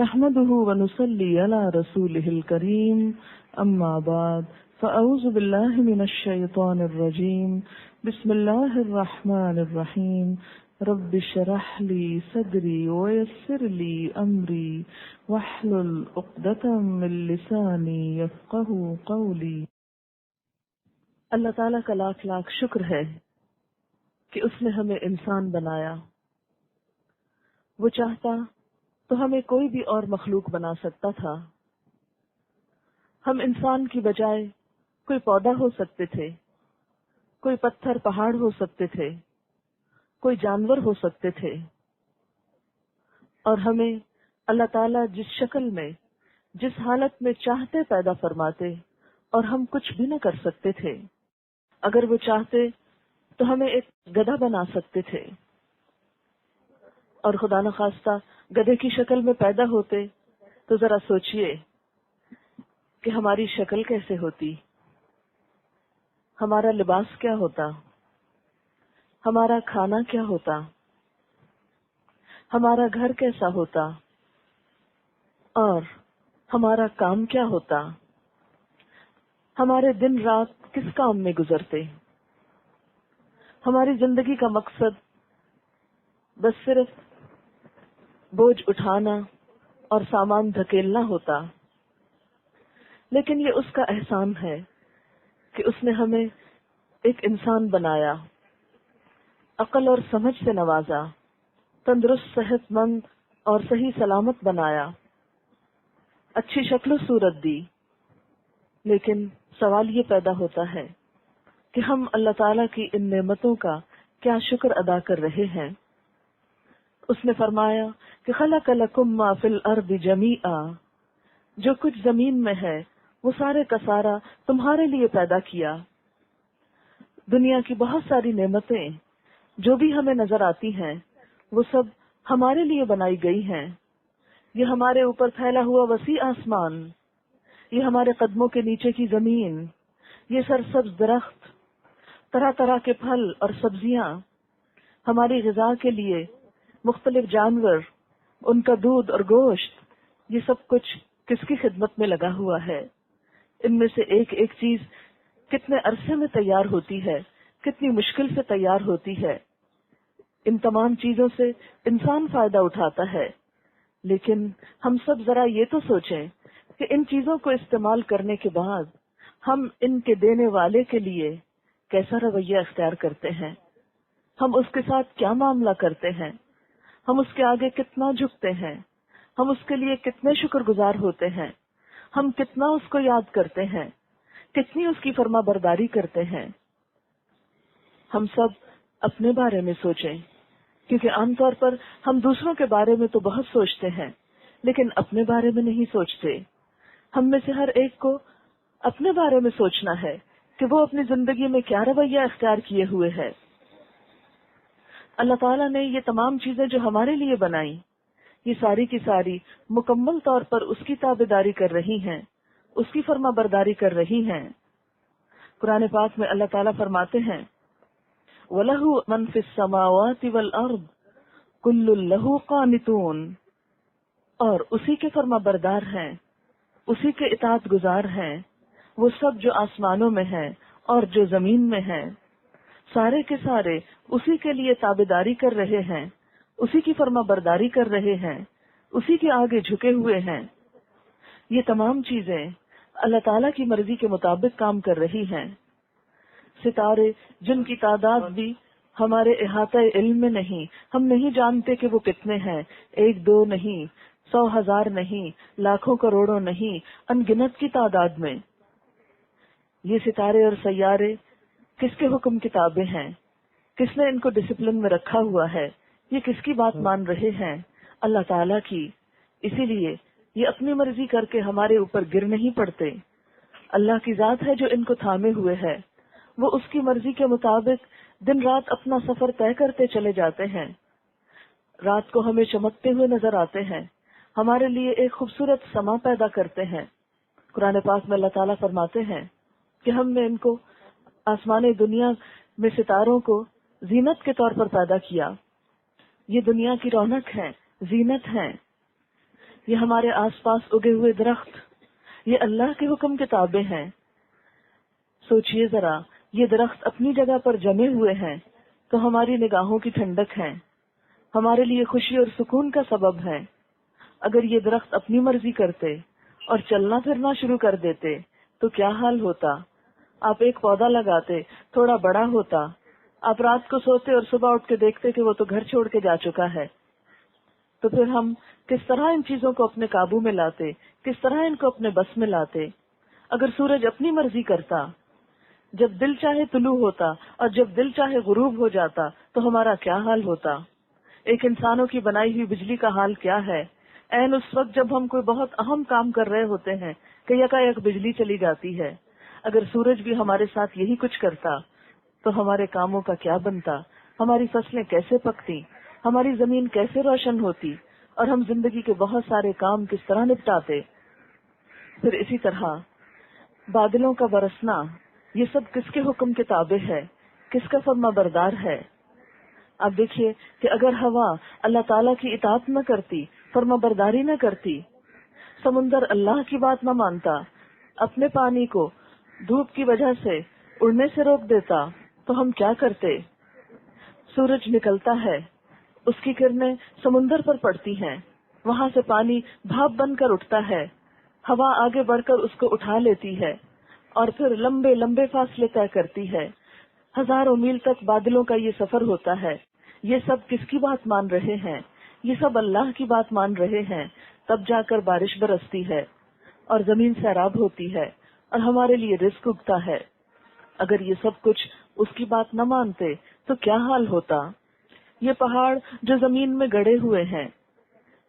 نحمده ونصلي على رسوله الكريم أما بعد فأعوذ بالله من الشيطان الرجيم بسم الله الرحمن الرحيم رب اشرح لي صدري ويسر لي أمري واحلل عقدة من لساني يفقهوا قولي۔ اللہ تعالیٰ کا لاکھ لاکھ شکر ہے کہ اس نے ہمیں انسان بنایا۔ وہ چاہتا تو ہمیں کوئی بھی اور مخلوق بنا سکتا تھا۔ ہم انسان کی بجائے کوئی پودا ہو سکتے تھے، کوئی پتھر پہاڑ ہو سکتے تھے، کوئی جانور ہو سکتے تھے، اور ہمیں اللہ تعالیٰ جس شکل میں جس حالت میں چاہتے پیدا فرماتے اور ہم کچھ بھی نہ کر سکتے تھے۔ اگر وہ چاہتے تو ہمیں ایک گدھا بنا سکتے تھے، اور خدا نخواستہ گدھے کی شکل میں پیدا ہوتے تو ذرا سوچئے کہ ہماری شکل کیسے ہوتی، ہمارا لباس کیا ہوتا، ہمارا کھانا کیا ہوتا، ہمارا گھر کیسا ہوتا، اور ہمارا کام کیا ہوتا، ہمارے دن رات کس کام میں گزرتے۔ ہماری زندگی کا مقصد بس صرف بوجھ اٹھانا اور سامان دھکیلنا ہوتا، لیکن یہ اس کا احسان ہے کہ اس نے ہمیں ایک انسان بنایا، عقل اور سمجھ سے نوازا، تندرست صحت مند اور صحیح سلامت بنایا، اچھی شکل و صورت دی۔ لیکن سوال یہ پیدا ہوتا ہے کہ ہم اللہ تعالیٰ کی ان نعمتوں کا کیا شکر ادا کر رہے ہیں۔ اس نے فرمایا کہ خلق لکم ما فی الارض جمیعا، جو کچھ زمین میں ہے وہ سارے کا سارا تمہارے لیے پیدا کیا۔ دنیا کی بہت ساری نعمتیں جو بھی ہمیں نظر آتی ہیں وہ سب ہمارے لیے بنائی گئی ہیں۔ یہ ہمارے اوپر پھیلا ہوا وسیع آسمان، یہ ہمارے قدموں کے نیچے کی زمین، یہ سرسبز درخت، طرح طرح کے پھل اور سبزیاں، ہماری غذا کے لیے مختلف جانور، ان کا دودھ اور گوشت، یہ سب کچھ کس کی خدمت میں لگا ہوا ہے۔ ان میں سے ایک ایک چیز کتنے عرصے میں تیار ہوتی ہے، کتنی مشکل سے تیار ہوتی ہے۔ ان تمام چیزوں سے انسان فائدہ اٹھاتا ہے، لیکن ہم سب ذرا یہ تو سوچیں کہ ان چیزوں کو استعمال کرنے کے بعد ہم ان کے دینے والے کے لیے کیسا رویہ اختیار کرتے ہیں، ہم اس کے ساتھ کیا معاملہ کرتے ہیں، ہم اس کے آگے کتنا جھکتے ہیں، ہم اس کے لیے کتنے شکر گزار ہوتے ہیں، ہم کتنا اس کو یاد کرتے ہیں، کتنی اس کی فرما برداری کرتے ہیں۔ ہم سب اپنے بارے میں سوچیں، کیونکہ عام طور پر ہم دوسروں کے بارے میں تو بہت سوچتے ہیں لیکن اپنے بارے میں نہیں سوچتے۔ ہم میں سے ہر ایک کو اپنے بارے میں سوچنا ہے کہ وہ اپنی زندگی میں کیا رویہ اختیار کیے ہوئے ہے۔ اللہ تعالیٰ نے یہ تمام چیزیں جو ہمارے لیے بنائیں، یہ ساری کی ساری مکمل طور پر اس کی تابعداری کر رہی ہیں، اس کی فرما برداری کر رہی ہیں۔ قرآن پاک میں اللہ تعالیٰ فرماتے ہیں وَلَهُ مَن فِي السَّمَاوَاتِ وَالْأَرْضِ كُلٌّ لَهُ قَانِتُونَ، اور اسی کے فرما بردار ہیں، اسی کے اطاعت گزار ہیں وہ سب جو آسمانوں میں ہیں اور جو زمین میں ہیں، سارے کے سارے اسی کے لیے تابعداری کر رہے ہیں، اسی کی فرما برداری کر رہے ہیں، اسی کے آگے جھکے ہوئے ہیں۔ یہ تمام چیزیں اللہ تعالیٰ کی مرضی کے مطابق کام کر رہی ہیں۔ ستارے جن کی تعداد بھی ہمارے احاطہ علم میں نہیں، ہم نہیں جانتے کہ وہ کتنے ہیں، 1 2 نہیں، 100 1000 نہیں، لاکھوں کروڑوں نہیں، ان گنت کی تعداد میں۔ یہ ستارے اور سیارے کس کے حکم کتابیں ہیں، کس نے ان کو ڈسپلن میں رکھا ہوا ہے، یہ کس کی بات مان رہے ہیں؟ اللہ تعالیٰ کی۔ اسی لیے یہ اپنی مرضی کر کے ہمارے اوپر گر نہیں پڑتے۔ اللہ کی ذات ہے جو ان کو تھامے ہوئے ہے، وہ اس کی مرضی کے مطابق دن رات اپنا سفر طے کرتے چلے جاتے ہیں۔ رات کو ہمیں چمکتے ہوئے نظر آتے ہیں، ہمارے لیے ایک خوبصورت سما پیدا کرتے ہیں۔ قرآن پاک میں اللہ تعالیٰ فرماتے ہیں کہ ہم نے ان کو آسمان دنیا میں ستاروں کو زینت کے طور پر پیدا کیا۔ یہ دنیا کی رونق ہے، زینت ہے۔ یہ ہمارے آس پاس اگے ہوئے درخت، یہ اللہ کے حکم کے تابع ہیں۔ سوچئے ذرا، یہ درخت اپنی جگہ پر جمے ہوئے ہیں تو ہماری نگاہوں کی ٹھنڈک ہیں، ہمارے لیے خوشی اور سکون کا سبب ہیں۔ اگر یہ درخت اپنی مرضی کرتے اور چلنا پھرنا شروع کر دیتے تو کیا حال ہوتا؟ آپ ایک پودا لگاتے، تھوڑا بڑا ہوتا، آپ رات کو سوتے اور صبح اٹھ کے دیکھتے کہ وہ تو گھر چھوڑ کے جا چکا ہے۔ تو پھر ہم کس طرح ان چیزوں کو اپنے قابو میں لاتے، کس طرح ان کو اپنے بس میں لاتے؟ اگر سورج اپنی مرضی کرتا، جب دل چاہے طلوع ہوتا اور جب دل چاہے غروب ہو جاتا تو ہمارا کیا حال ہوتا؟ ایک انسانوں کی بنائی ہوئی بجلی کا حال کیا ہے؟ عین اس وقت جب ہم کوئی بہت اہم کام کر رہے ہوتے ہیں کہ یکایک بجلی چلی جاتی ہے۔ اگر سورج بھی ہمارے ساتھ یہی کچھ کرتا تو ہمارے کاموں کا کیا بنتا؟ ہماری فصلیں کیسے پکتی؟ ہماری زمین کیسے روشن ہوتی؟ اور ہم زندگی کے بہت سارے کام کس طرح نپٹاتے؟ پھر اسی طرح بادلوں کا برسنا، یہ سب کس کے حکم کے تابع ہے؟ کس کا فرما بردار ہے؟ آپ دیکھیے کہ اگر ہوا اللہ تعالیٰ کی اطاعت نہ کرتی، فرما برداری نہ کرتی، سمندر اللہ کی بات نہ مانتا، اپنے پانی کو دھوپ کی وجہ سے اڑنے سے روک دیتا تو ہم کیا کرتے؟ سورج نکلتا ہے، اس کی کرنیں سمندر پر پڑتی ہیں، وہاں سے پانی بھاپ بن کر اٹھتا ہے، ہوا آگے بڑھ کر اس کو اٹھا لیتی ہے اور پھر لمبے لمبے فاصلے طے کرتی ہے۔ ہزاروں میل تک بادلوں کا یہ سفر ہوتا ہے۔ یہ سب کس کی بات مان رہے ہیں؟ یہ سب اللہ کی بات مان رہے ہیں، تب جا کر بارش برستی ہے اور زمین سیراب ہوتی ہے اور ہمارے لیے رزق اگتا ہے۔ اگر یہ سب کچھ اس کی بات نہ مانتے تو کیا حال ہوتا؟ یہ پہاڑ جو زمین میں گڑے ہوئے ہیں،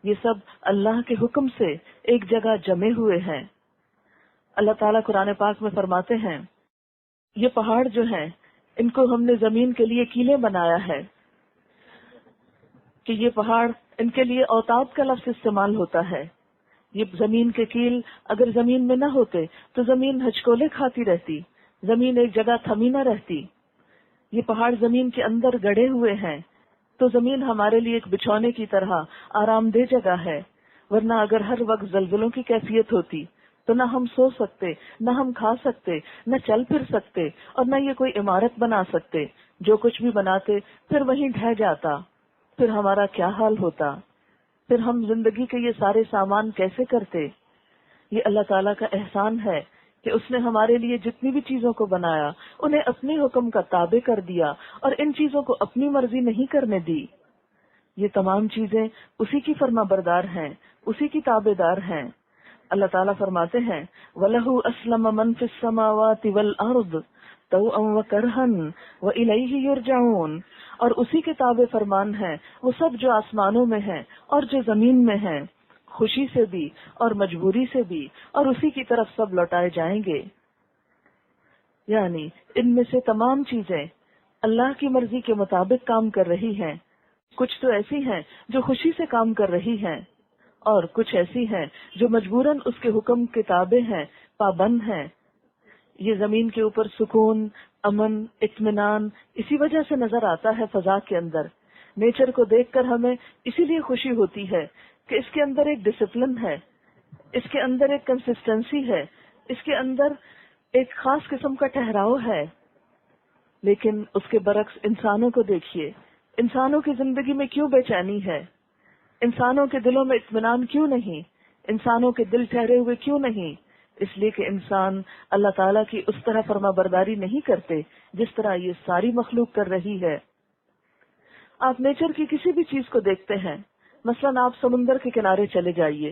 یہ سب اللہ کے حکم سے ایک جگہ جمے ہوئے ہیں۔ اللہ تعالیٰ قرآن پاک میں فرماتے ہیں، یہ پہاڑ جو ہیں ان کو ہم نے زمین کے لیے کیلیں بنایا ہے، کہ یہ پہاڑ ان کے لیے اوتاد کا لفظ استعمال ہوتا ہے۔ یہ زمین کے کیل اگر زمین میں نہ ہوتے تو زمین ہچکولے کھاتی رہتی، زمین ایک جگہ تھمی نہ رہتی۔ یہ پہاڑ زمین کے اندر گڑے ہوئے ہیں تو زمین ہمارے لیے ایک بچھونے کی طرح آرام دہ جگہ ہے، ورنہ اگر ہر وقت زلزلوں کی کیفیت ہوتی تو نہ ہم سو سکتے، نہ ہم کھا سکتے، نہ چل پھر سکتے، اور نہ یہ کوئی عمارت بنا سکتے۔ جو کچھ بھی بناتے پھر وہیں ڈھہ جاتا، پھر ہمارا کیا حال ہوتا؟ پھر ہم زندگی کے یہ سارے سامان کیسے کرتے؟ یہ اللہ تعالیٰ کا احسان ہے کہ اس نے ہمارے لیے جتنی بھی چیزوں کو بنایا انہیں اپنے حکم کا تابع کر دیا اور ان چیزوں کو اپنی مرضی نہیں کرنے دی۔ یہ تمام چیزیں اسی کی فرما بردار ہیں، اسی کی تابع دار ہیں۔ اللہ تعالیٰ فرماتے ہیں، وَلَهُ أَسْلَمَ مَنْ فِي السَّمَاوَاتِ وَالْأَرْضِ طَوْعًا وَكَرْهًا وَإِلَيْهِ يُرْجَعُونَ، اور اسی کے تابع فرمان ہے وہ سب جو آسمانوں میں ہیں اور جو زمین میں ہیں، خوشی سے بھی اور مجبوری سے بھی، اور اسی کی طرف سب لوٹائے جائیں گے۔ یعنی ان میں سے تمام چیزیں اللہ کی مرضی کے مطابق کام کر رہی ہیں۔ کچھ تو ایسی ہیں جو خوشی سے کام کر رہی ہیں، اور کچھ ایسی ہیں جو مجبوراً اس کے حکم کے تابع ہیں، پابند ہیں۔ یہ زمین کے اوپر سکون، امن، اطمینان اسی وجہ سے نظر آتا ہے فضا کے اندر۔ نیچر کو دیکھ کر ہمیں اسی لیے خوشی ہوتی ہے کہ اس کے اندر ایک ڈسپلن ہے، اس کے اندر ایک کنسسٹنسی ہے، اس کے اندر ایک خاص قسم کا ٹھہراؤ ہے۔ لیکن اس کے برعکس انسانوں کو دیکھیے، انسانوں کی زندگی میں کیوں بے چینی ہے؟ انسانوں کے دلوں میں اطمینان کیوں نہیں؟ انسانوں کے دل ٹھہرے ہوئے کیوں نہیں؟ اس لیے کہ انسان اللہ تعالیٰ کی اس طرح فرما برداری نہیں کرتے جس طرح یہ ساری مخلوق کر رہی ہے۔ آپ نیچر کی کسی بھی چیز کو دیکھتے ہیں، مثلاً آپ سمندر کے کنارے چلے جائیے،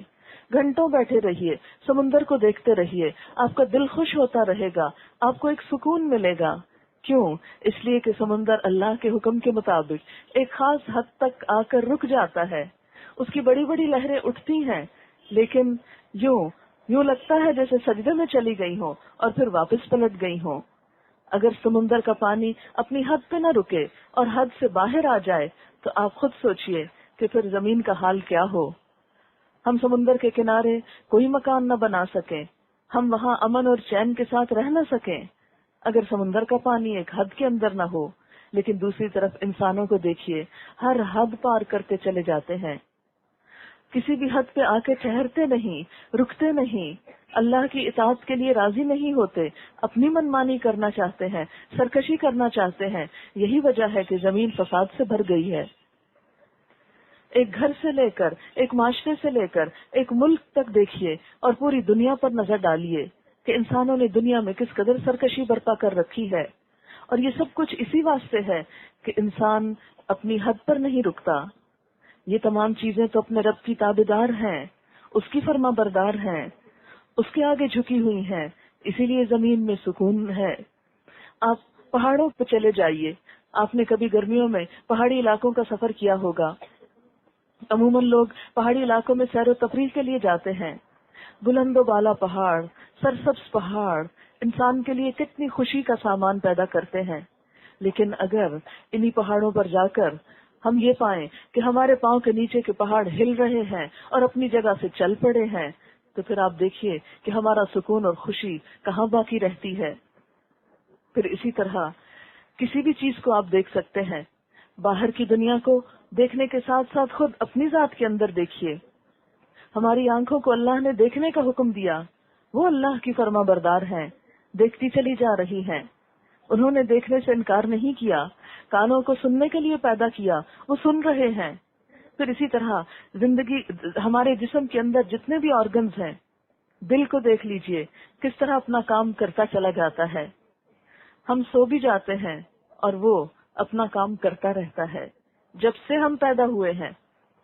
گھنٹوں بیٹھے رہیے، سمندر کو دیکھتے رہیے، آپ کا دل خوش ہوتا رہے گا، آپ کو ایک سکون ملے گا۔ کیوں؟ اس لیے کہ سمندر اللہ کے حکم کے مطابق ایک خاص حد تک آ کر رک جاتا ہے، اس کی بڑی بڑی لہریں اٹھتی ہیں، لیکن یوں لگتا ہے جیسے سجدے میں چلی گئی ہوں اور پھر واپس پلٹ گئی ہوں۔ اگر سمندر کا پانی اپنی حد پہ نہ رکے اور حد سے باہر آ جائے تو آپ خود سوچئے کہ پھر زمین کا حال کیا ہو۔ ہم سمندر کے کنارے کوئی مکان نہ بنا سکیں، ہم وہاں امن اور چین کے ساتھ رہ نہ سکیں اگر سمندر کا پانی ایک حد کے اندر نہ ہو۔ لیکن دوسری طرف انسانوں کو دیکھیے، ہر حد پار کرتے چلے جاتے ہیں۔ کسی بھی حد پہ آ کے ٹھہرتے نہیں، رکتے نہیں، اللہ کی اطاعت کے لیے راضی نہیں ہوتے، اپنی منمانی کرنا چاہتے ہیں، سرکشی کرنا چاہتے ہیں. یہی وجہ ہے کہ زمین فساد سے بھر گئی ہے. ایک گھر سے لے کر، ایک معاشرے سے لے کر ایک ملک تک دیکھیے اور پوری دنیا پر نظر ڈالیے کہ انسانوں نے دنیا میں کس قدر سرکشی برپا کر رکھی ہے. اور یہ سب کچھ اسی واسطے ہے کہ انسان اپنی حد پر نہیں رکتا. یہ تمام چیزیں تو اپنے رب کی تابعدار ہیں، اس کی فرما بردار ہیں، اس کے آگے جھکی ہوئی ہیں. اسی لیے زمین میں سکون ہے. آپ پہاڑوں پہ چلے جائیے. آپ نے کبھی گرمیوں میں پہاڑی علاقوں کا سفر کیا ہوگا. عموماً لوگ پہاڑی علاقوں میں سیر و تفریح کے لیے جاتے ہیں. بلند و بالا پہاڑ، سرسبز پہاڑ انسان کے لیے کتنی خوشی کا سامان پیدا کرتے ہیں. لیکن اگر انہی پہاڑوں پر جا کر ہم یہ پائیں کہ ہمارے پاؤں کے نیچے کے پہاڑ ہل رہے ہیں اور اپنی جگہ سے چل پڑے ہیں، تو پھر آپ دیکھیے کہ ہمارا سکون اور خوشی کہاں باقی رہتی ہے. پھر اسی طرح کسی بھی چیز کو آپ دیکھ سکتے ہیں. باہر کی دنیا کو دیکھنے کے ساتھ ساتھ خود اپنی ذات کے اندر دیکھیے. ہماری آنکھوں کو اللہ نے دیکھنے کا حکم دیا، وہ اللہ کی فرما بردار ہیں، دیکھتی چلی جا رہی ہیں. انہوں نے دیکھنے سے انکار نہیں کیا. کانوں کو سننے کے لیے پیدا کیا، وہ سن رہے ہیں. پھر اسی طرح زندگی، ہمارے جسم کے اندر جتنے بھی آرگنز ہیں، دل کو دیکھ لیجئے کس طرح اپنا کام کرتا چلا جاتا ہے. ہم سو بھی جاتے ہیں اور وہ اپنا کام کرتا رہتا ہے. جب سے ہم پیدا ہوئے ہیں،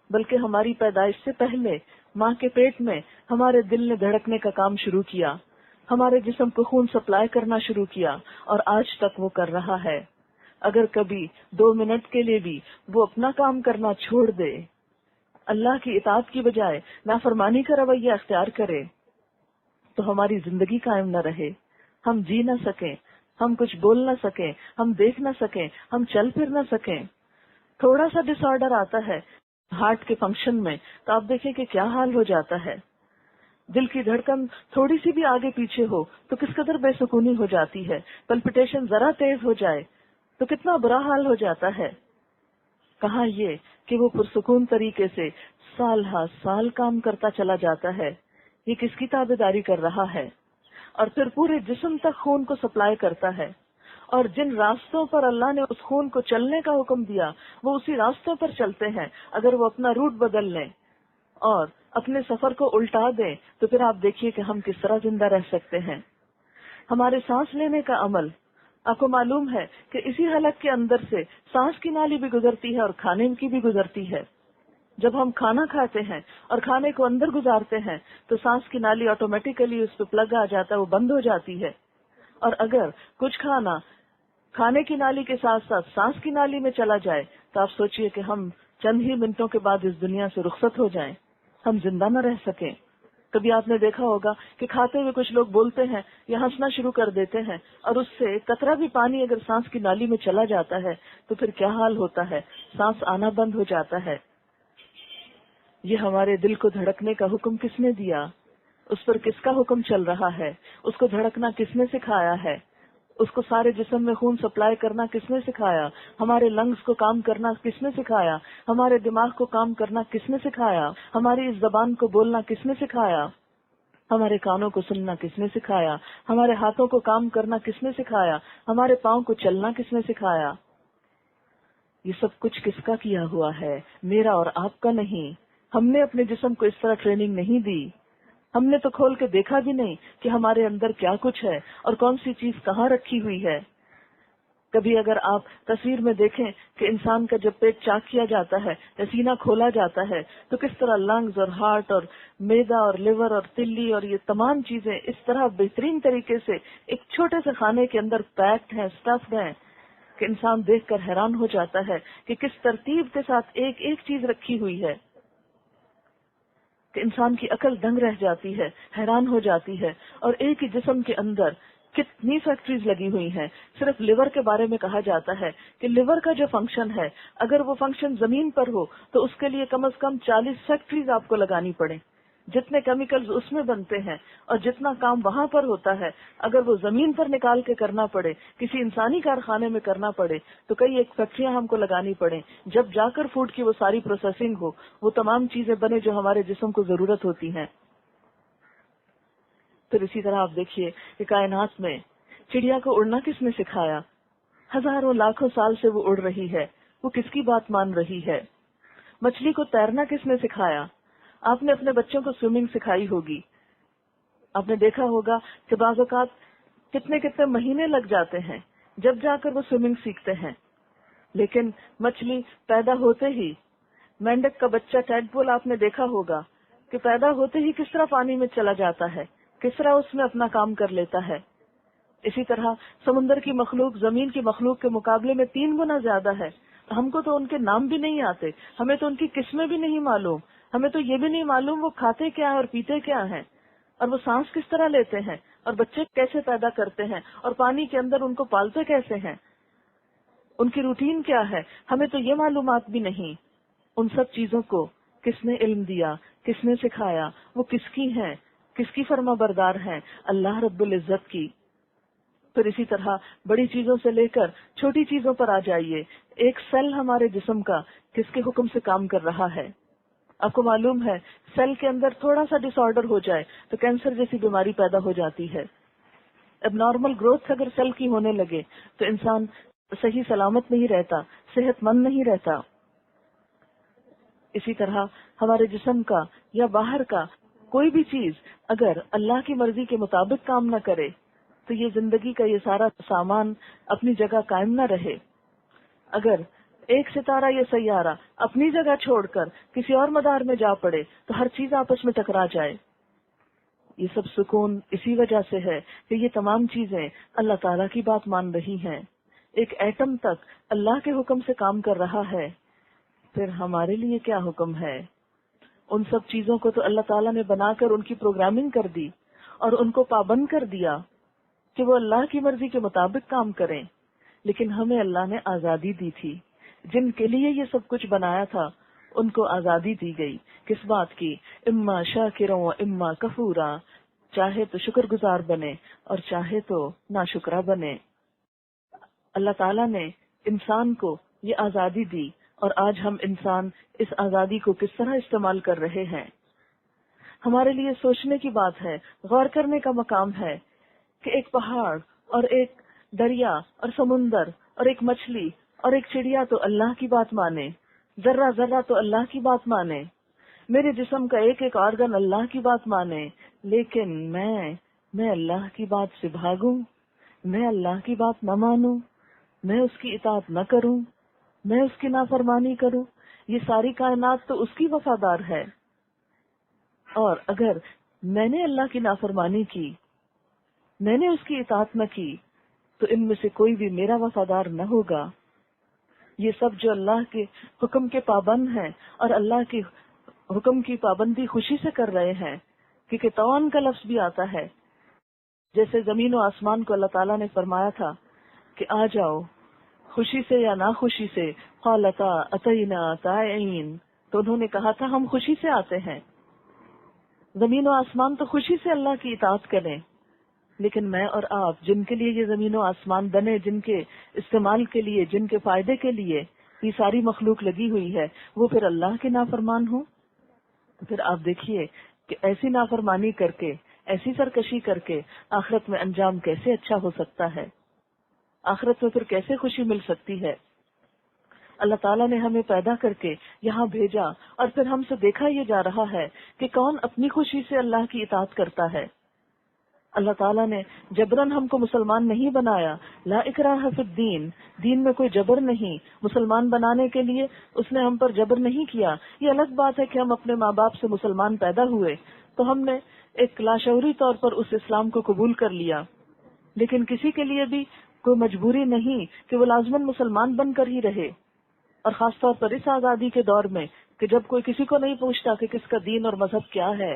بلکہ ہماری پیدائش سے پہلے ماں کے پیٹ میں ہمارے دل نے دھڑکنے کا کام شروع کیا، ہمارے جسم کو خون سپلائی کرنا شروع کیا، اور آج تک وہ کر رہا ہے. اگر کبھی 2 منٹ کے لیے بھی وہ اپنا کام کرنا چھوڑ دے، اللہ کی اطاعت کی بجائے نافرمانی کا رویہ اختیار کرے، تو ہماری زندگی قائم نہ رہے. ہم جی نہ سکیں، ہم کچھ بول نہ سکیں، ہم دیکھ نہ سکیں، ہم چل پھر نہ سکیں. تھوڑا سا ڈس آرڈر آتا ہے ہارٹ کے فنکشن میں تو آپ دیکھیں کہ کیا حال ہو جاتا ہے. دل کی دھڑکن تھوڑی سی بھی آگے پیچھے ہو تو کس قدر بے سکونی ہو جاتی ہے. پلپٹیشن ذرا تیز ہو جائے تو کتنا برا حال ہو جاتا ہے. کہاں یہ کہ وہ پرسکون طریقے سے سال ہا سال کام کرتا چلا جاتا ہے. یہ کس کی تابعداری کر رہا ہے؟ اور پھر پورے جسم تک خون کو سپلائی کرتا ہے. اور جن راستوں پر اللہ نے اس خون کو چلنے کا حکم دیا وہ اسی راستوں پر چلتے ہیں. اگر وہ اپنا روٹ بدل لیں اور اپنے سفر کو الٹا دیں تو پھر آپ دیکھیے کہ ہم کس طرح زندہ رہ سکتے ہیں. ہمارے سانس لینے کا عمل، آپ کو معلوم ہے کہ اسی حلق کے اندر سے سانس کی نالی بھی گزرتی ہے اور کھانے کی بھی گزرتی ہے. جب ہم کھانا کھاتے ہیں اور کھانے کو اندر گزارتے ہیں تو سانس کی نالی آٹومیٹیکلی اس پہ پلگ آ جاتا ہے، وہ بند ہو جاتی ہے. اور اگر کچھ کھانا کھانے کی نالی کے ساتھ ساتھ سانس کی نالی میں چلا جائے تو آپ سوچئے کہ ہم چند ہی منٹوں کے بعد اس دنیا سے رخصت ہو جائیں، ہم زندہ نہ رہ سکیں. کبھی آپ نے دیکھا ہوگا کہ کھاتے ہوئے کچھ لوگ بولتے ہیں یا ہنسنا شروع کر دیتے ہیں، اور اس سے قطرہ بھی پانی اگر سانس کی نالی میں چلا جاتا ہے تو پھر کیا حال ہوتا ہے؟ سانس آنا بند ہو جاتا ہے. یہ ہمارے دل کو دھڑکنے کا حکم کس نے دیا؟ اس پر کس کا حکم چل رہا ہے؟ اس کو دھڑکنا کس نے سکھایا ہے؟ اس کو سارے جسم میں خون سپلائی کرنا کس نے سکھایا؟ ہمارے لنگز کو کام کرنا کس نے سکھایا؟ ہمارے دماغ کو کام کرنا کس نے سکھایا؟ ہماری اس زبان کو بولنا کس نے سکھایا؟ ہمارے کانوں کو سننا کس نے سکھایا؟ ہمارے ہاتھوں کو کام کرنا کس نے سکھایا؟ ہمارے پاؤں کو چلنا کس نے سکھایا؟ یہ سب کچھ کس کا کیا ہوا ہے؟ میرا اور آپ کا نہیں. ہم نے اپنے جسم کو اس طرح ٹریننگ نہیں دی. ہم نے تو کھول کے دیکھا بھی نہیں کہ ہمارے اندر کیا کچھ ہے اور کون سی چیز کہاں رکھی ہوئی ہے. کبھی اگر آپ تصویر میں دیکھیں کہ انسان کا جب پیٹ چاک کیا جاتا ہے یا سینہ کھولا جاتا ہے تو کس طرح لنگز اور ہارٹ اور میدا اور لیور اور تلی اور یہ تمام چیزیں اس طرح بہترین طریقے سے ایک چھوٹے سے خانے کے اندر پیکڈ ہیں، اسٹفڈ ہیں، کہ انسان دیکھ کر حیران ہو جاتا ہے کہ کس ترتیب کے ساتھ ایک ایک چیز رکھی ہوئی ہے کہ انسان کی عقل دنگ رہ جاتی ہے، حیران ہو جاتی ہے. اور ایک ہی جسم کے اندر کتنی فیکٹریز لگی ہوئی ہیں. صرف لیور کے بارے میں کہا جاتا ہے کہ لیور کا جو فنکشن ہے اگر وہ فنکشن زمین پر ہو تو اس کے لیے کم از کم 40 فیکٹریز آپ کو لگانی پڑے. جتنے کیمیکلز اس میں بنتے ہیں اور جتنا کام وہاں پر ہوتا ہے، اگر وہ زمین پر نکال کے کرنا پڑے، کسی انسانی کارخانے میں کرنا پڑے، تو کئی ایک فیکٹریاں ہم کو لگانی پڑیں، جب جا کر فوڈ کی وہ ساری پروسیسنگ ہو، وہ تمام چیزیں بنے جو ہمارے جسم کو ضرورت ہوتی ہیں۔ پھر اسی طرح آپ دیکھیے کہ کائنات میں چڑیا کو اڑنا کس نے سکھایا؟ ہزاروں لاکھوں سال سے وہ اڑ رہی ہے، وہ کس کی بات مان رہی ہے؟ مچھلی کو تیرنا کس نے سکھایا؟ آپ نے اپنے بچوں کو سوئمنگ سکھائی ہوگی، آپ نے دیکھا ہوگا کہ بعض اوقات کتنے کتنے مہینے لگ جاتے ہیں جب جا کر وہ سوئمنگ سیکھتے ہیں، لیکن مچھلی پیدا ہوتے ہی، مینڈک کا بچہ ٹیڈپول آپ نے دیکھا ہوگا کہ پیدا ہوتے ہی کس طرح پانی میں چلا جاتا ہے، کس طرح اس میں اپنا کام کر لیتا ہے۔ اسی طرح سمندر کی مخلوق زمین کی مخلوق کے مقابلے میں 3 گنا زیادہ ہے۔ ہم کو تو ان کے نام بھی نہیں آتے، ہمیں تو ان کی قسمیں بھی نہیں معلوم، ہمیں تو یہ بھی نہیں معلوم وہ کھاتے کیا ہیں اور پیتے کیا ہیں، اور وہ سانس کس طرح لیتے ہیں، اور بچے کیسے پیدا کرتے ہیں، اور پانی کے اندر ان کو پالتے کیسے ہیں، ان کی روٹین کیا ہے، ہمیں تو یہ معلومات بھی نہیں۔ ان سب چیزوں کو کس نے علم دیا، کس نے سکھایا، وہ کس کی ہیں، کس کی فرما بردار ہیں؟ اللہ رب العزت کی۔ پھر اسی طرح بڑی چیزوں سے لے کر چھوٹی چیزوں پر آ جائیے، ایک سیل ہمارے جسم کا کس کے حکم سے کام کر رہا ہے؟ آپ کو معلوم ہے سیل کے اندر تھوڑا سا ڈس آرڈر ہو جائے تو کینسر جیسی بیماری پیدا ہو جاتی ہے۔ اب نارمل گروتھ اگر سیل کی ہونے لگے تو انسان صحیح سلامت نہیں رہتا، صحت مند نہیں رہتا۔ اسی طرح ہمارے جسم کا یا باہر کا کوئی بھی چیز اگر اللہ کی مرضی کے مطابق کام نہ کرے تو یہ زندگی کا یہ سارا سامان اپنی جگہ قائم نہ رہے۔ اگر ایک ستارہ یا سیارہ اپنی جگہ چھوڑ کر کسی اور مدار میں جا پڑے تو ہر چیز آپس میں ٹکرا جائے۔ یہ سب سکون اسی وجہ سے ہے کہ یہ تمام چیزیں اللہ تعالیٰ کی بات مان رہی ہیں۔ ایک ایٹم تک اللہ کے حکم سے کام کر رہا ہے، پھر ہمارے لیے کیا حکم ہے؟ ان سب چیزوں کو تو اللہ تعالیٰ نے بنا کر ان کی پروگرامنگ کر دی اور ان کو پابند کر دیا کہ وہ اللہ کی مرضی کے مطابق کام کریں، لیکن ہمیں اللہ نے آزادی دی تھی۔ جن کے لیے یہ سب کچھ بنایا تھا ان کو آزادی دی گئی، کس بات کی؟ اما شاکرا و اما کفورا، چاہے تو شکر گزار بنے اور چاہے تو ناشکرا بنے۔ اللہ تعالیٰ نے انسان کو یہ آزادی دی اور آج ہم انسان اس آزادی کو کس طرح استعمال کر رہے ہیں؟ ہمارے لیے سوچنے کی بات ہے، غور کرنے کا مقام ہے کہ ایک پہاڑ اور ایک دریا اور سمندر اور ایک مچھلی اور ایک چڑیا تو اللہ کی بات مانے، ذرہ ذرہ تو اللہ کی بات مانے، میرے جسم کا ایک ایک آرگن اللہ کی بات مانے، لیکن میں اللہ کی بات سے بھاگوں، میں اللہ کی بات نہ مانوں، میں اس کی اطاعت نہ کروں، میں اس کی نافرمانی کروں۔ یہ ساری کائنات تو اس کی وفادار ہے، اور اگر میں نے اللہ کی نافرمانی کی، میں نے اس کی اطاعت نہ کی، تو ان میں سے کوئی بھی میرا وفادار نہ ہوگا۔ یہ سب جو اللہ کے حکم کے پابند ہیں اور اللہ کے حکم کی پابندی خوشی سے کر رہے ہیں، کیونکہ توان کا لفظ بھی آتا ہے، جیسے زمین و آسمان کو اللہ تعالیٰ نے فرمایا تھا کہ آ جاؤ، خوشی سے یا ناخوشی سے، قالتا اتینا طائعین، تو انہوں نے کہا تھا ہم خوشی سے آتے ہیں۔ زمین و آسمان تو خوشی سے اللہ کی اطاعت کریں، لیکن میں اور آپ جن کے لیے یہ زمین و آسمان بنے، جن کے استعمال کے لیے، جن کے فائدے کے لیے یہ ساری مخلوق لگی ہوئی ہے، وہ پھر اللہ کے نافرمان ہوں، تو پھر آپ دیکھیے کہ ایسی نافرمانی کر کے، ایسی سرکشی کر کے آخرت میں انجام کیسے اچھا ہو سکتا ہے؟ آخرت میں پھر کیسے خوشی مل سکتی ہے؟ اللہ تعالیٰ نے ہمیں پیدا کر کے یہاں بھیجا اور پھر ہم سے دیکھا یہ جا رہا ہے کہ کون اپنی خوشی سے اللہ کی اطاعت کرتا ہے۔ اللہ تعالیٰ نے جبرن ہم کو مسلمان نہیں بنایا، لا اکراہ فی الدین، دین میں کوئی جبر نہیں، مسلمان بنانے کے لیے اس نے ہم پر جبر نہیں کیا۔ یہ الگ بات ہے کہ ہم اپنے ماں باپ سے مسلمان پیدا ہوئے تو ہم نے ایک لاشعوری طور پر اس اسلام کو قبول کر لیا، لیکن کسی کے لیے بھی کوئی مجبوری نہیں کہ وہ لازماً مسلمان بن کر ہی رہے، اور خاص طور پر اس آزادی کے دور میں کہ جب کوئی کسی کو نہیں پوچھتا کہ کس کا دین اور مذہب کیا ہے۔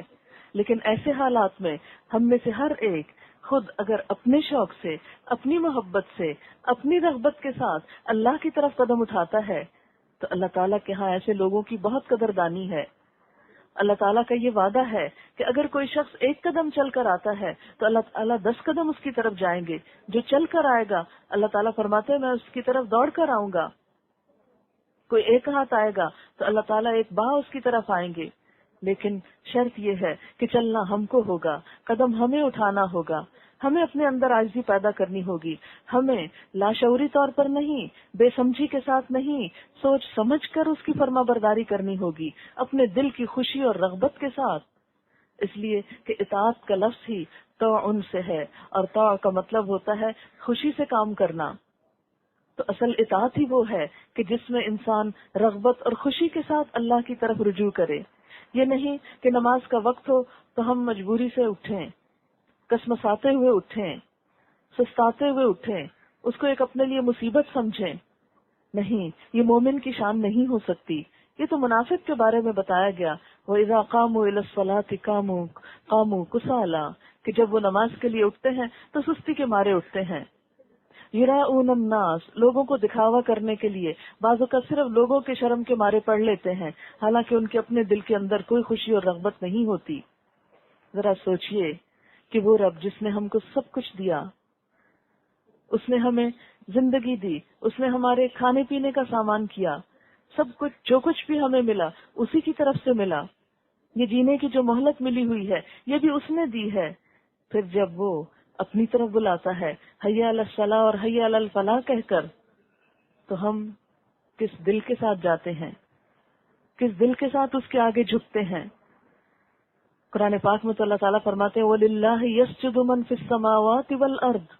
لیکن ایسے حالات میں ہم میں سے ہر ایک خود اگر اپنے شوق سے، اپنی محبت سے، اپنی رغبت کے ساتھ اللہ کی طرف قدم اٹھاتا ہے تو اللہ تعالیٰ کے ہاں ایسے لوگوں کی بہت قدردانی ہے۔ اللہ تعالیٰ کا یہ وعدہ ہے کہ اگر کوئی شخص ایک قدم چل کر آتا ہے تو اللہ تعالیٰ 10 قدم اس کی طرف جائیں گے. جو چل کر آئے گا اللہ تعالیٰ فرماتے ہیں میں اس کی طرف دوڑ کر آؤں گا. کوئی ایک ہاتھ آئے گا تو اللہ تعالیٰ ایک باہ اس کی طرف آئیں گے. لیکن شرط یہ ہے کہ چلنا ہم کو ہوگا، قدم ہمیں اٹھانا ہوگا، ہمیں اپنے اندر عاجزی پیدا کرنی ہوگی. ہمیں لاشعوری طور پر نہیں، بے سمجھی کے ساتھ نہیں، سوچ سمجھ کر اس کی فرما برداری کرنی ہوگی، اپنے دل کی خوشی اور رغبت کے ساتھ. اس لیے کہ اطاعت کا لفظ ہی طاعن سے ہے، اور طاع کا مطلب ہوتا ہے خوشی سے کام کرنا. تو اصل اطاعت ہی وہ ہے کہ جس میں انسان رغبت اور خوشی کے ساتھ اللہ کی طرف رجوع کرے. یہ نہیں کہ نماز کا وقت ہو تو ہم مجبوری سے اٹھیں، کسمساتے ہوئے اٹھیں، سستاتے ہوئے اٹھیں، اس کو ایک اپنے لیے مصیبت سمجھیں. نہیں، یہ مومن کی شان نہیں ہو سکتی. یہ تو منافق کے بارے میں بتایا گیا، وَإِذَا قَامُوا إِلَى الصَّلَاةِ قَامُوا كُسَالَىٰ، کہ جب وہ نماز کے لیے اٹھتے ہیں تو سستی کے مارے اٹھتے ہیں. یراؤن الناس، لوگوں کو دکھاوا کرنے کے لیے. بعض اوقات صرف لوگوں کے شرم کے مارے پڑھ لیتے ہیں، حالانکہ ان کے اپنے دل کے اندر کوئی خوشی اور رغبت نہیں ہوتی. ذرا سوچئے کہ وہ رب جس نے ہم کو سب کچھ دیا، اس نے ہمیں زندگی دی، اس نے ہمارے کھانے پینے کا سامان کیا، سب کچھ جو کچھ بھی ہمیں ملا اسی کی طرف سے ملا. یہ جینے کی جو مہلت ملی ہوئی ہے یہ بھی اس نے دی ہے. پھر جب وہ اپنی طرف بلاتا ہے حی علی الصلاۃ اور حی علی الفلاح کہہ کر، تو ہم کس دل کے ساتھ جاتے ہیں، کس دل کے ساتھ اس کے آگے جھکتے ہیں. قرآن پاک میں تو اللہ تعالیٰ فرماتے ہیں وَلِلَّهِ يَسْجُدُ مَن فِي السَّمَاوَاتِ وَالْأَرْضِ،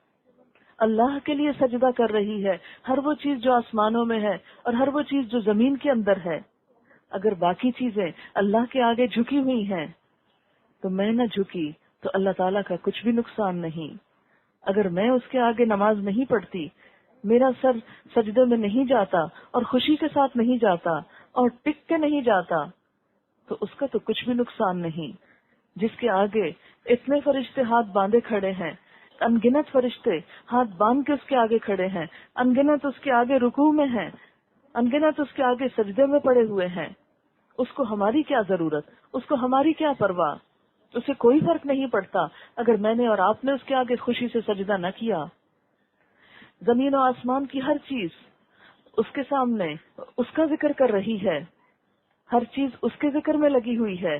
اللہ کے لیے سجدہ کر رہی ہے ہر وہ چیز جو آسمانوں میں ہے اور ہر وہ چیز جو زمین کے اندر ہے. اگر باقی چیزیں اللہ کے آگے جھکی ہوئی ہیں تو میں نہ جھکی تو اللہ تعالیٰ کا کچھ بھی نقصان نہیں. اگر میں اس کے آگے نماز نہیں پڑھتی، میرا سر سجدے میں نہیں جاتا اور خوشی کے ساتھ نہیں جاتا اور ٹک کے نہیں جاتا، تو اس کا تو کچھ بھی نقصان نہیں. جس کے آگے اتنے فرشتے ہاتھ باندھے کھڑے ہیں، انگنت فرشتے ہاتھ باندھ کے اس کے آگے کھڑے ہیں، انگنت اس کے آگے رکوع میں ہیں، انگنت اس کے آگے سجدے میں پڑے ہوئے ہیں، اس کو ہماری کیا ضرورت، اس کو ہماری کیا پرواہ. اسے کوئی فرق نہیں پڑتا اگر میں نے اور آپ نے اس کے آگے خوشی سے سجدہ نہ کیا. زمین و آسمان کی ہر چیز اس کے سامنے اس کا ذکر کر رہی ہے، ہر چیز اس کے ذکر میں لگی ہوئی ہے،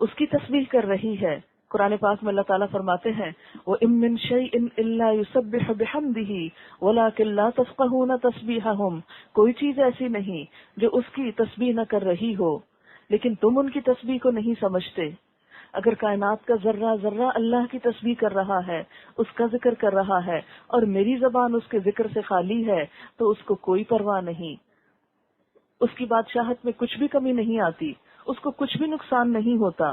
اس کی تسبیح کر رہی ہے. قرآن پاک میں اللہ تعالیٰ فرماتے ہیں وَإِن مِّن شَيْءٍ إِلَّا يُسَبِّحُ بِحَمْدِهِ وَلَٰكِن لَّا تَفْقَهُونَ تَسْبِيحَهُمْ، کوئی چیز ایسی نہیں جو اس کی تسبیح نہ کر رہی ہو لیکن تم ان کی تسبیح کو نہیں سمجھتے. اگر کائنات کا ذرہ ذرہ اللہ کی تسبیح کر رہا ہے، اس کا ذکر کر رہا ہے، اور میری زبان اس کے ذکر سے خالی ہے تو اس کو کوئی پرواہ نہیں، اس کی بادشاہت میں کچھ بھی کمی نہیں آتی، اس کو کچھ بھی نقصان نہیں ہوتا.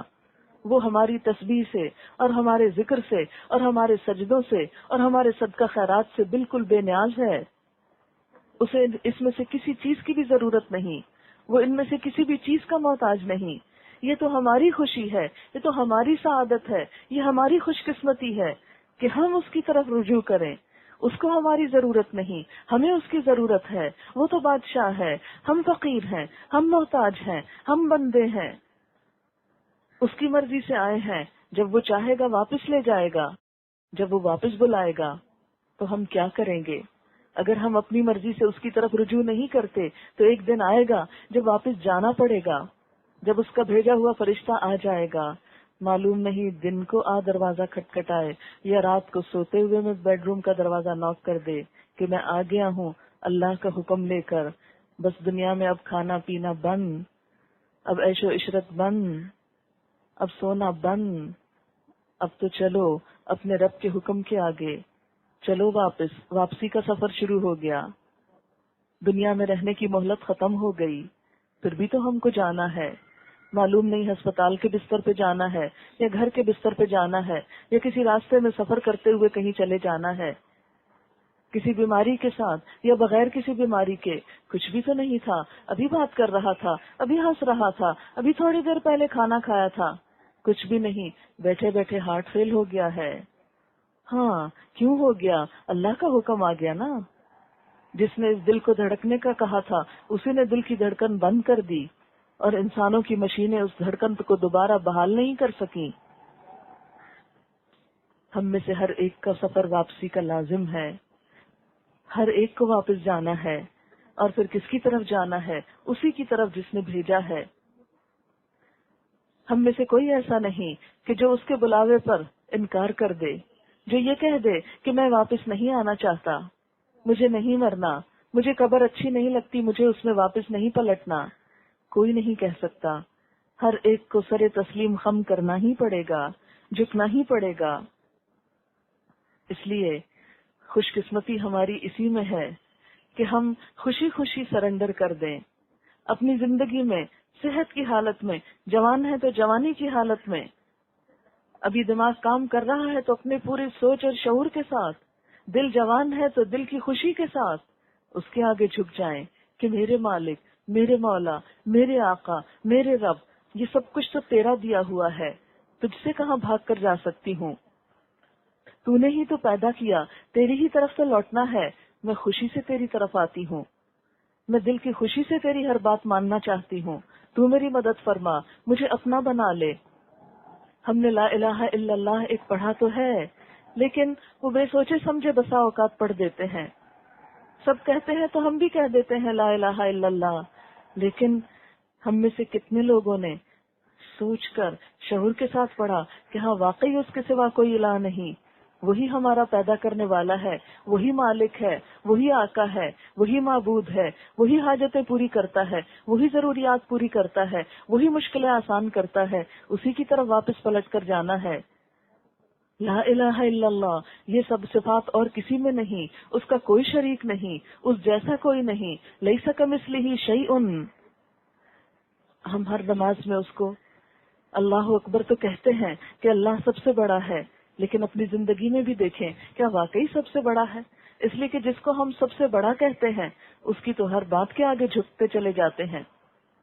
وہ ہماری تسبیح سے اور ہمارے ذکر سے اور ہمارے سجدوں سے اور ہمارے صدقہ خیرات سے بالکل بے نیاز ہے. اسے اس میں سے کسی چیز کی بھی ضرورت نہیں، وہ ان میں سے کسی بھی چیز کا محتاج نہیں. یہ تو ہماری خوشی ہے، یہ تو ہماری سعادت ہے، یہ ہماری خوش قسمتی ہے کہ ہم اس کی طرف رجوع کریں. اس کو ہماری ضرورت نہیں، ہمیں اس کی ضرورت ہے. وہ تو بادشاہ ہے، ہم فقیر ہیں، ہم محتاج ہیں، ہم بندے ہیں. اس کی مرضی سے آئے ہیں، جب وہ چاہے گا واپس لے جائے گا، جب وہ واپس بلائے گا تو ہم کیا کریں گے؟ اگر ہم اپنی مرضی سے اس کی طرف رجوع نہیں کرتے تو ایک دن آئے گا جب واپس جانا پڑے گا، جب اس کا بھیجا ہوا فرشتہ آ جائے گا. معلوم نہیں دن کو آ دروازہ کھٹکھٹائے یا رات کو سوتے ہوئے میں بیڈ روم کا دروازہ ناک کر دے کہ میں آ گیا ہوں اللہ کا حکم لے کر. بس دنیا میں اب کھانا پینا بند، اب عیش و عشرت بند، اب سونا بند، اب تو چلو اپنے رب کے حکم کے آگے چلو، واپسی کا سفر شروع ہو گیا. دنیا میں رہنے کی مہلت ختم ہو گئی، پھر بھی تو ہم کو جانا ہے. معلوم نہیں ہسپتال کے بستر پہ جانا ہے یا گھر کے بستر پہ جانا ہے یا کسی راستے میں سفر کرتے ہوئے کہیں چلے جانا ہے، کسی بیماری کے ساتھ یا بغیر کسی بیماری کے. کچھ بھی تو نہیں تھا، ابھی بات کر رہا تھا، ابھی ہنس رہا تھا، ابھی تھوڑی دیر پہلے کھانا کھایا تھا. کچھ بھی نہیں، بیٹھے بیٹھے ہارٹ فیل ہو گیا ہے. ہاں کیوں ہو گیا؟ اللہ کا حکم آ گیا نا. جس نے اس دل کو دھڑکنے کا کہا تھا اسی نے دل کی دھڑکن بند کر دی. اور انسانوں کی مشینیں اس دھڑکن کو دوبارہ بحال نہیں کر سکیں۔ ہم میں سے ہر ایک کا سفر واپسی کا لازم ہے، ہر ایک کو واپس جانا ہے، اور پھر کس کی طرف جانا ہے؟ اسی کی طرف جس نے بھیجا ہے۔ ہم میں سے کوئی ایسا نہیں کہ جو اس کے بلاوے پر انکار کر دے، جو یہ کہہ دے کہ میں واپس نہیں آنا چاہتا، مجھے نہیں مرنا، مجھے قبر اچھی نہیں لگتی، مجھے اس میں واپس نہیں پلٹنا۔ کوئی نہیں کہہ سکتا۔ ہر ایک کو سر تسلیم خم کرنا ہی پڑے گا، جھکنا ہی پڑے گا۔ اس لیے خوش قسمتی ہماری اسی میں ہے کہ ہم خوشی خوشی سرنڈر کر دیں اپنی زندگی میں، صحت کی حالت میں، جوان ہے تو جوانی کی حالت میں، ابھی دماغ کام کر رہا ہے تو اپنے پورے سوچ اور شعور کے ساتھ، دل جوان ہے تو دل کی خوشی کے ساتھ اس کے آگے جھک جائیں کہ میرے مالک، میرے مولا، میرے آقا، میرے رب، یہ سب کچھ تو تیرا دیا ہوا ہے، تجھ سے کہاں بھاگ کر جا سکتی ہوں؟ تو نے ہی تو پیدا کیا، تیری ہی طرف سے لوٹنا ہے، میں خوشی سے تیری طرف آتی ہوں، میں دل کی خوشی سے تیری ہر بات ماننا چاہتی ہوں، تو میری مدد فرما، مجھے اپنا بنا لے۔ ہم نے لا الہ الا اللہ ایک پڑھا تو ہے، لیکن وہ بے سوچے سمجھے بسا اوقات پڑھ دیتے ہیں۔ سب کہتے ہیں تو ہم بھی کہہ دیتے ہیں لا الہ الا اللہ، لیکن ہم میں سے کتنے لوگوں نے سوچ کر شعور کے ساتھ پڑھا کہ ہاں واقعی اس کے سوا کوئی الہ نہیں، وہی ہمارا پیدا کرنے والا ہے، وہی مالک ہے، وہی آقا ہے، وہی معبود ہے، وہی حاجتیں پوری کرتا ہے، وہی ضروریات پوری کرتا ہے، وہی مشکلیں آسان کرتا ہے، اسی کی طرف واپس پلٹ کر جانا ہے۔ لا الہ الا اللہ، یہ سب صفات اور کسی میں نہیں، اس کا کوئی شریک نہیں، اس جیسا کوئی نہیں، لیس کمثلہ شیء۔ ہم ہر نماز میں اس کو اللہ اکبر تو کہتے ہیں کہ اللہ سب سے بڑا ہے، لیکن اپنی زندگی میں بھی دیکھیں کیا واقعی سب سے بڑا ہے؟ اس لیے کہ جس کو ہم سب سے بڑا کہتے ہیں اس کی تو ہر بات کے آگے جھکتے چلے جاتے ہیں،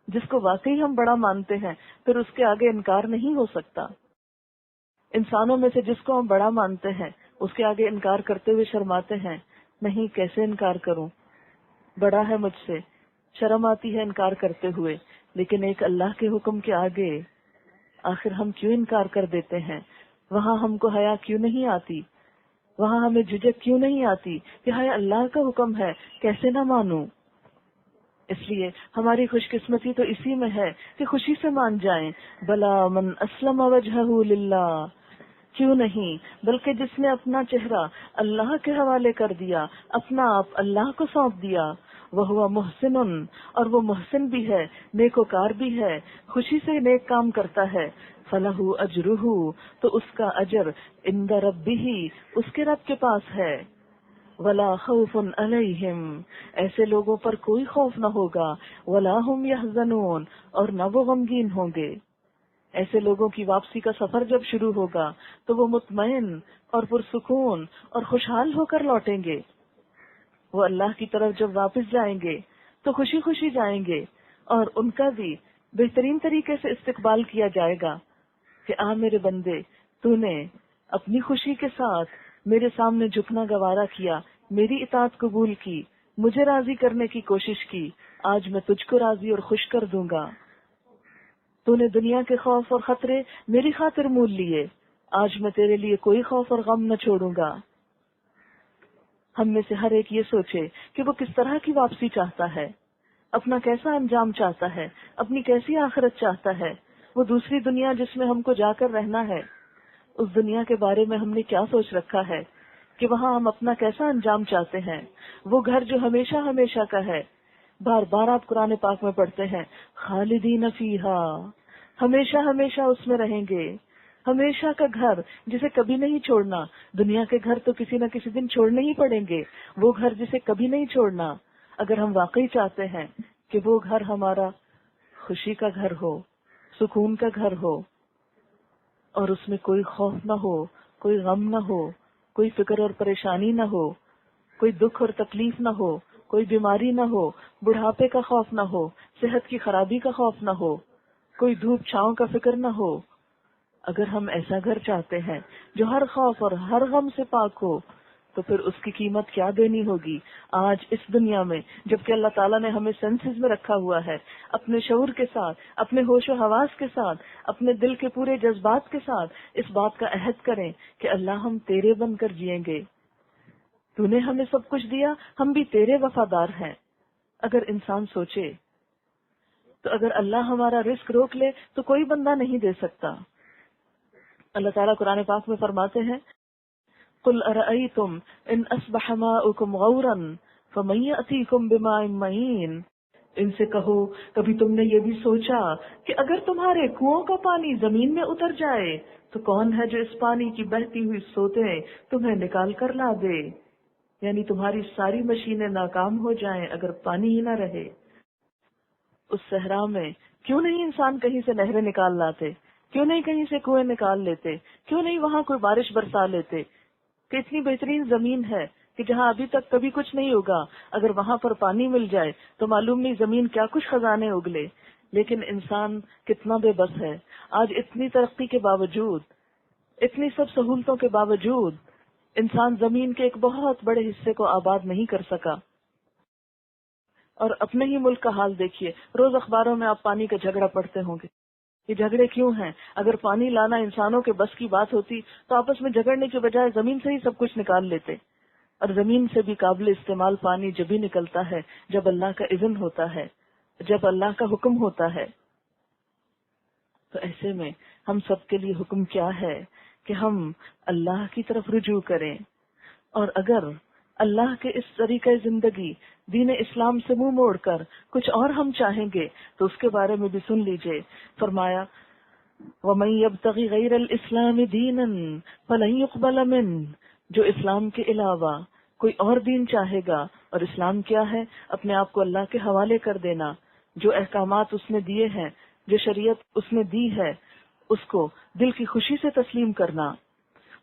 جس کو واقعی ہم بڑا مانتے ہیں پھر اس کے آگے انکار نہیں ہو سکتا۔ انسانوں میں سے جس کو ہم بڑا مانتے ہیں اس کے آگے انکار کرتے ہوئے شرماتے ہیں، نہیں کیسے انکار کروں، بڑا ہے مجھ سے، شرم آتی ہے انکار کرتے ہوئے، لیکن ایک اللہ کے حکم کے آگے آخر ہم کیوں انکار کر دیتے ہیں؟ وہاں ہم کو حیا کیوں نہیں آتی؟ وہاں ہمیں جھجک کیوں نہیں آتی کہ ہائے اللہ کا حکم ہے، کیسے نہ مانوں؟ اس لیے ہماری خوش قسمتی تو اسی میں ہے کہ خوشی سے مان جائیں۔ بلا من اسلم وجہہ للہ، کیوں نہیں، بلکہ جس نے اپنا چہرہ اللہ کے حوالے کر دیا، اپنا آپ اللہ کو سونپ دیا، وہ محسن، اور وہ محسن بھی ہے، نیکوکار بھی ہے، خوشی سے نیک کام کرتا ہے، فلہ اجرہ، تو اس کا اجر عند ربہ، اس کے رب کے پاس ہے، ولا خوف علیہم، ایسے لوگوں پر کوئی خوف نہ ہوگا، ولا ہم یحزنون، اور نہ وہ غمگین ہوں گے۔ ایسے لوگوں کی واپسی کا سفر جب شروع ہوگا تو وہ مطمئن اور پرسکون اور خوشحال ہو کر لوٹیں گے۔ وہ اللہ کی طرف جب واپس جائیں گے تو خوشی خوشی جائیں گے، اور ان کا بھی بہترین طریقے سے استقبال کیا جائے گا کہ آ میرے بندے، تو نے اپنی خوشی کے ساتھ میرے سامنے جھکنا گوارا کیا، میری اطاعت قبول کی، مجھے راضی کرنے کی کوشش کی، آج میں تجھ کو راضی اور خوش کر دوں گا۔ تو نے دنیا کے خوف اور خطرے میری خاطر مول لیے، آج میں تیرے لیے کوئی خوف اور غم نہ چھوڑوں گا۔ ہم میں سے ہر ایک یہ سوچے کہ وہ کس طرح کی واپسی چاہتا ہے، اپنا کیسا انجام چاہتا ہے، اپنی کیسی آخرت چاہتا ہے، وہ دوسری دنیا جس میں ہم کو جا کر رہنا ہے، اس دنیا کے بارے میں ہم نے کیا سوچ رکھا ہے کہ وہاں ہم اپنا کیسا انجام چاہتے ہیں۔ وہ گھر جو ہمیشہ ہمیشہ کا ہے، بار بار آپ قرآن پاک میں پڑھتے ہیں خالدین فیہا، ہمیشہ ہمیشہ اس میں رہیں گے، ہمیشہ کا گھر جسے کبھی نہیں چھوڑنا۔ دنیا کے گھر تو کسی نہ کسی دن چھوڑنے ہی پڑیں گے، وہ گھر جسے کبھی نہیں چھوڑنا۔ اگر ہم واقعی چاہتے ہیں کہ وہ گھر ہمارا خوشی کا گھر ہو، سکون کا گھر ہو، اور اس میں کوئی خوف نہ ہو، کوئی غم نہ ہو، کوئی فکر اور پریشانی نہ ہو، کوئی دکھ اور تکلیف نہ ہو، کوئی بیماری نہ ہو، بڑھاپے کا خوف نہ ہو، صحت کی خرابی کا خوف نہ ہو، کوئی دھوپ چھاؤں کا فکر نہ ہو، اگر ہم ایسا گھر چاہتے ہیں جو ہر خوف اور ہر غم سے پاک ہو، تو پھر اس کی قیمت کیا دینی ہوگی آج اس دنیا میں، جبکہ اللہ تعالیٰ نے ہمیں سینسز میں رکھا ہوا ہے، اپنے شعور کے ساتھ، اپنے ہوش و حواس کے ساتھ، اپنے دل کے پورے جذبات کے ساتھ اس بات کا عہد کریں کہ اللہ ہم تیرے بن کر جئیں گے، تو نے ہمیں سب کچھ دیا، ہم بھی تیرے وفادار ہیں۔ اگر انسان سوچے تو اگر اللہ ہمارا رزق روک لے تو کوئی بندہ نہیں دے سکتا۔ اللہ تعالیٰ قرآن پاک میں فرماتے ہیں قُلْ أَرَأَيْتُمْ إِنْ أَصْبَحَ مَاؤُكُمْ غَوْرًا فَمَن يَأْتِيكُم بِمَاءٍ مَّعِينٍ، ان سے کہو کبھی تم نے یہ بھی سوچا کہ اگر تمہارے کنووں کا پانی زمین میں اتر جائے تو کون ہے جو اس پانی کی بہتی ہوئی سوتیں تمہیں نکال کر لا دے؟ یعنی تمہاری ساری مشینیں ناکام ہو جائیں اگر پانی ہی نہ رہے۔ اس صحرا میں کیوں نہیں انسان کہیں سے نہریں نکال لاتے؟ کیوں نہیں کہیں سے کنویں نکال لیتے؟ کیوں نہیں وہاں کوئی بارش برسا لیتے؟ کہ اتنی بہترین زمین ہے کہ جہاں ابھی تک کبھی کچھ نہیں ہوگا، اگر وہاں پر پانی مل جائے تو معلوم نہیں زمین کیا کچھ خزانے اگلے۔ لیکن انسان کتنا بے بس ہے، آج اتنی ترقی کے باوجود، اتنی سب سہولتوں کے باوجود انسان زمین کے ایک بہت بڑے حصے کو آباد نہیں کر سکا۔ اور اپنے ہی ملک کا حال دیکھیے، روز اخباروں میں آپ پانی کا جھگڑا پڑھتے ہوں گے۔ یہ جھگڑے کیوں ہیں؟ اگر پانی لانا انسانوں کے بس کی بات ہوتی تو آپس میں جھگڑنے کے بجائے زمین سے ہی سب کچھ نکال لیتے، اور زمین سے بھی قابل استعمال پانی جب ہی نکلتا ہے جب اللہ کا اذن ہوتا ہے، جب اللہ کا حکم ہوتا ہے۔ تو ایسے میں ہم سب کے لیے حکم کیا ہے کہ ہم اللہ کی طرف رجوع کریں، اور اگر اللہ کے اس طریقہ زندگی دین اسلام سے منہ موڑ کر کچھ اور ہم چاہیں گے تو اس کے بارے میں بھی سن لیجئے۔ فرمایا وَمَن يَبْتَغِ غَيْرَ الْإِسْلَامِ دِينًا فَلَن يُقْبَلَ مِنْهُ، جو اسلام کے علاوہ کوئی اور دین چاہے گا، اور اسلام کیا ہے؟ اپنے آپ کو اللہ کے حوالے کر دینا، جو احکامات اس نے دیے ہیں، جو شریعت اس نے دی ہے، اس کو دل کی خوشی سے تسلیم کرنا۔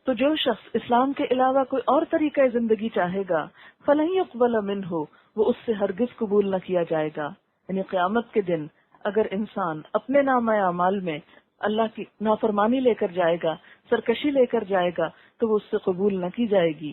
تو جو شخص اسلام کے علاوہ کوئی اور طریقہ زندگی چاہے گا فَلَن يُقْبَلَ مِنْهُ، وہ اس سے ہرگز قبول نہ کیا جائے گا۔ یعنی قیامت کے دن اگر انسان اپنے نامہ اعمال میں اللہ کی نافرمانی لے کر جائے گا، سرکشی لے کر جائے گا، تو وہ اس سے قبول نہ کی جائے گی۔